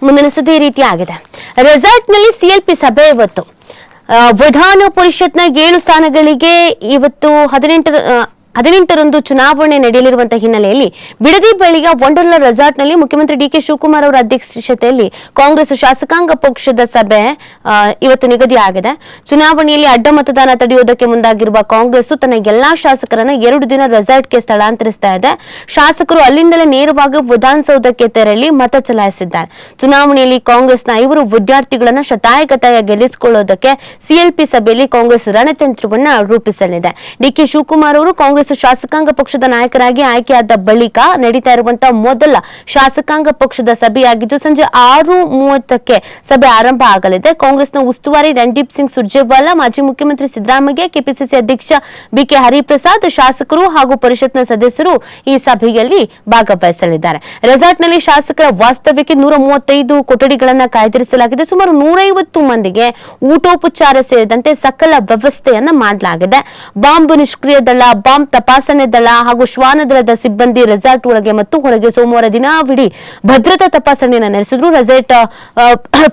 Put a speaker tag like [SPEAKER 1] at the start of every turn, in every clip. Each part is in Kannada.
[SPEAKER 1] ಮುಂದಿನ ಸುದ್ದಿ ಈ ರೀತಿ ಆಗಿದೆ. ರೆಸಾರ್ಟ್ನಲ್ಲಿ ಸಿಎಲ್ಪಿ ಸಭೆ ಇವತ್ತು. ವಿಧಾನ ಪರಿಷತ್ನ 7 ಸ್ಥಾನಗಳಿಗೆ ಇವತ್ತು 18ರಂದು ಚುನಾವಣೆ ನಡೆಯಲಿರುವಂತಹ ಹಿನ್ನೆಲೆಯಲ್ಲಿ ಬಿಡದಿ ಬಳಿಯ ವಂಡರ್ಲಾ ರೆಸಾರ್ಟ್ನಲ್ಲಿ ಮುಖ್ಯಮಂತ್ರಿ ಡಿಕೆ ಶಿವಕುಮಾರ್ ಅವರ ಅಧ್ಯಕ್ಷತೆಯಲ್ಲಿ ಕಾಂಗ್ರೆಸ್ ಶಾಸಕಾಂಗ ಪಕ್ಷದ ಸಭೆ ಇವತ್ತು ನಿಗದಿಯಾಗಿದೆ. ಚುನಾವಣೆಯಲ್ಲಿ ಅಡ್ಡ ಮತದಾನ ತಡೆಯುವುದಕ್ಕೆ ಮುಂದಾಗಿರುವ ಕಾಂಗ್ರೆಸ್ ತನ್ನ ಎಲ್ಲಾ ಶಾಸಕರನ್ನ 2 ದಿನ ರೆಸಾರ್ಟ್ಗೆ ಸ್ಥಳಾಂತರಿಸ್ತಾ ಇದೆ. ಶಾಸಕರು ಅಲ್ಲಿಂದಲೇ ನೇರವಾಗಿ ವಿಧಾನಸೌಧಕ್ಕೆ ತೆರಳಿ ಮತ ಚಲಾಯಿಸಿದ್ದಾರೆ. ಚುನಾವಣೆಯಲ್ಲಿ ಕಾಂಗ್ರೆಸ್ನ 5 ವಿದ್ಯಾರ್ಥಿಗಳನ್ನ ಶತಾಯಗತಾಯ ಗೆಲ್ಲಿಸಿಕೊಳ್ಳುವುದಕ್ಕೆ ಸಿಎಲ್ಪಿ ಸಭೆಯಲ್ಲಿ ಕಾಂಗ್ರೆಸ್ ರಣತಂತ್ರವನ್ನ ರೂಪಿಸಲಿದೆ. ಡಿಕೆ ಶಿವಕುಮಾರ್ ಅವರು ಕಾಂಗ್ರೆಸ್ ಶಾಸಕಾಂಗ ಪಕ್ಷದ ನಾಯಕರಾಗಿ ಆಯ್ಕೆಯಾದ ಬಳಿಕ ನಡೀತಾ ಇರುವಂತಹ ಮೊದಲ ಶಾಸಕಾಂಗ ಪಕ್ಷದ ಸಭೆಯಾಗಿದ್ದು ಸಂಜೆ 6:30ಕ್ಕೆ ಸಭೆ ಆರಂಭ ಆಗಲಿದೆ. ಕಾಂಗ್ರೆಸ್ನ ಉಸ್ತುವಾರಿ ರಣದೀಪ್ ಸಿಂಗ್ ಸುರ್ಜೇವಾಲಾ, ಮಾಜಿ ಮುಖ್ಯಮಂತ್ರಿ ಸಿದ್ದರಾಮಯ್ಯ, ಕೆಪಿಸಿಸಿ ಅಧ್ಯಕ್ಷ ಬಿಕೆ ಹರಿಪ್ರಸಾದ್, ಶಾಸಕರು ಹಾಗೂ ಪರಿಷತ್ನ ಸದಸ್ಯರು ಈ ಸಭೆಯಲ್ಲಿ ಭಾಗವಹಿಸಲಿದ್ದಾರೆ. ರೆಸಾರ್ಟ್ನಲ್ಲಿ ಶಾಸಕರ ವಾಸ್ತವ್ಯಕ್ಕೆ 135 ಕೊಠಡಿಗಳನ್ನು ಕಾಯ್ದಿರಿಸಲಾಗಿದೆ. ಸುಮಾರು 150 ಮಂದಿಗೆ ಊಟೋಪಚಾರ ಸೇರಿದಂತೆ ಸಕಲ ವ್ಯವಸ್ಥೆಯನ್ನ ಮಾಡಲಾಗಿದೆ. ಬಾಂಬ್ ನಿಷ್ಕ್ರಿಯ ದಳ, ಬಾಂಬ್ ತಪಾಸಣೆ ದಳ ಹಾಗೂ ಶ್ವಾನದಳದ ಸಿಬ್ಬಂದಿ ರೆಸಾರ್ಟ್ ಒಳಗೆ ಮತ್ತು ಹೊರಗೆ ಸೋಮವಾರ ದಿನವಿಡೀ ಭದ್ರತಾ ತಪಾಸಣೆಯನ್ನು ನಡೆಸಿದ್ರು. ರೆಸಾರ್ಟ್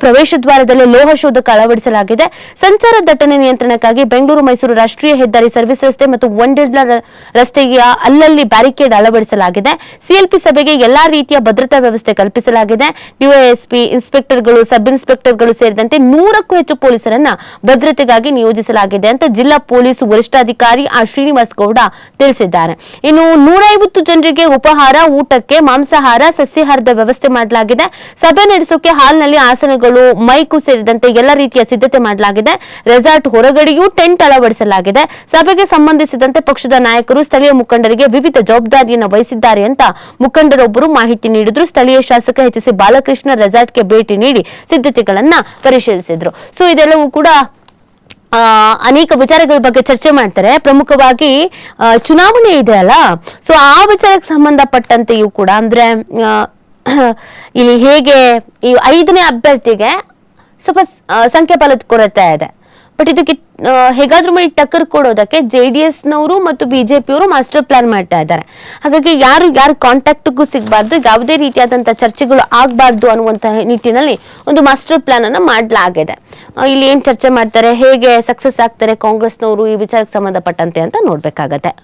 [SPEAKER 1] ಪ್ರವೇಶ ದ್ವಾರದಲ್ಲಿ ಲೋಹ ಶೋಧಕ ಅಳವಡಿಸಲಾಗಿದೆ. ಸಂಚಾರ ದಟ್ಟಣೆ ನಿಯಂತ್ರಣಕ್ಕಾಗಿ ಬೆಂಗಳೂರು ಮೈಸೂರು ರಾಷ್ಟ್ರೀಯ ಹೆದ್ದಾರಿ ಸರ್ವಿಸ್ ರಸ್ತೆ ಮತ್ತು ವಂಡರ್ಲಾ ರಸ್ತೆಯ ಅಲ್ಲಲ್ಲಿ ಬ್ಯಾರಿಕೇಡ್ ಅಳವಡಿಸಲಾಗಿದೆ. ಸಿಎಲ್ಪಿ ಸಭೆಗೆ ಎಲ್ಲಾ ರೀತಿಯ ಭದ್ರತಾ ವ್ಯವಸ್ಥೆ ಕಲ್ಪಿಸಲಾಗಿದೆ. ಡಿವೈಎಸ್ಪಿ, ಇನ್ಸ್ಪೆಕ್ಟರ್ಗಳು, ಸಬ್ ಇನ್ಸ್ಪೆಕ್ಟರ್ಗಳು ಸೇರಿದಂತೆ 100ಕ್ಕೂ ಹೆಚ್ಚು ಪೊಲೀಸರನ್ನ ಭದ್ರತೆಗಾಗಿ ನಿಯೋಜಿಸಲಾಗಿದೆ ಅಂತ ಜಿಲ್ಲಾ ಪೊಲೀಸ್ ವರಿಷ್ಠಾಧಿಕಾರಿ ಶ್ರೀನಿವಾಸ್ ಗೌಡ ತಿಳಿಸಿದ್ದಾರೆ. ಇನ್ನು 150 ಜನರಿಗೆ ಉಪಹಾರ, ಊಟಕ್ಕೆ ಮಾಂಸಾಹಾರ, ಸಸ್ಯಾಹಾರದ ವ್ಯವಸ್ಥೆ ಮಾಡಲಾಗಿದೆ. ಸಭೆ ನಡೆಸೋಕೆ ಹಾಲ್ನಲ್ಲಿ ಆಸನಗಳು, ಮೈಕು ಸೇರಿದಂತೆ ಎಲ್ಲ ರೀತಿಯ ಸಿದ್ಧತೆ ಮಾಡಲಾಗಿದೆ. ರೆಸಾರ್ಟ್ ಹೊರಗಡೆಯೂ ಟೆಂಟ್ ಅಳವಡಿಸಲಾಗಿದೆ. ಸಭೆಗೆ ಸಂಬಂಧಿಸಿದಂತೆ ಪಕ್ಷದ ನಾಯಕರು ಸ್ಥಳೀಯ ಮುಖಂಡರಿಗೆ ವಿವಿಧ ಜವಾಬ್ದಾರಿಯನ್ನು ವಹಿಸಿದ್ದಾರೆ ಅಂತ ಮುಖಂಡರೊಬ್ಬರು ಮಾಹಿತಿ ನೀಡಿದ್ರು. ಸ್ಥಳೀಯ ಶಾಸಕ ಎಚ್.ಸಿ. ಬಾಲಕೃಷ್ಣ ರೆಸಾರ್ಟ್ಗೆ ಭೇಟಿ ನೀಡಿ ಸಿದ್ಧತೆಗಳನ್ನ ಪರಿಶೀಲಿಸಿದ್ರು. ಸೊ ಇದೆಲ್ಲವೂ ಕೂಡ ಅನೇಕ ವಿಚಾರಗಳ ಬಗ್ಗೆ ಚರ್ಚೆ ಮಾಡ್ತಾರೆ. ಪ್ರಮುಖವಾಗಿ ಚುನಾವಣೆ ಇದೆ ಅಲ್ಲ, ಸೊ ಆ ವಿಚಾರಕ್ಕೆ ಸಂಬಂಧಪಟ್ಟಂತೆಯೂ ಕೂಡ ಅಂದ್ರೆ ಇಲ್ಲಿ ಹೇಗೆ ಈ 5ನೇ ಅಭ್ಯರ್ಥಿಗೆ ಸ್ವಲ್ಪ ಸಂಖ್ಯಾಬಲದ ಕೊರತೆ ಇದೆ. ಬಟ್ ಇದಕ್ಕೆ ಹೇಗಾದ್ರೂ ಮಾಡಿ ಟಕ್ಕರ್ ಕೊಡೋದಕ್ಕೆ JDS ನವರು ಮತ್ತು ಬಿಜೆಪಿಯವರು ಮಾಸ್ಟರ್ ಪ್ಲಾನ್ ಮಾಡ್ತಾ ಇದ್ದಾರೆ. ಹಾಗಾಗಿ ಯಾರು ಕಾಂಟ್ಯಾಕ್ಟ್ಗೂ ಸಿಗಬಾರ್ದು, ಯಾವುದೇ ರೀತಿಯಾದಂತಹ ಚರ್ಚೆಗಳು ಆಗಬಾರ್ದು ಅನ್ನುವಂತಹ ನಿಟ್ಟಿನಲ್ಲಿ ಒಂದು ಮಾಸ್ಟರ್ ಪ್ಲಾನ್ ಅನ್ನ ಮಾಡಲಾಗಿದೆ. ಇಲ್ಲಿ ಏನ್ ಚರ್ಚೆ ಮಾಡ್ತಾರೆ, ಹೇಗೆ ಸಕ್ಸಸ್ ಆಗ್ತಾರೆ ಕಾಂಗ್ರೆಸ್ನವರು ಈ ವಿಚಾರಕ್ಕೆ ಸಂಬಂಧಪಟ್ಟಂತೆ ಅಂತ ನೋಡ್ಬೇಕಾಗತ್ತೆ.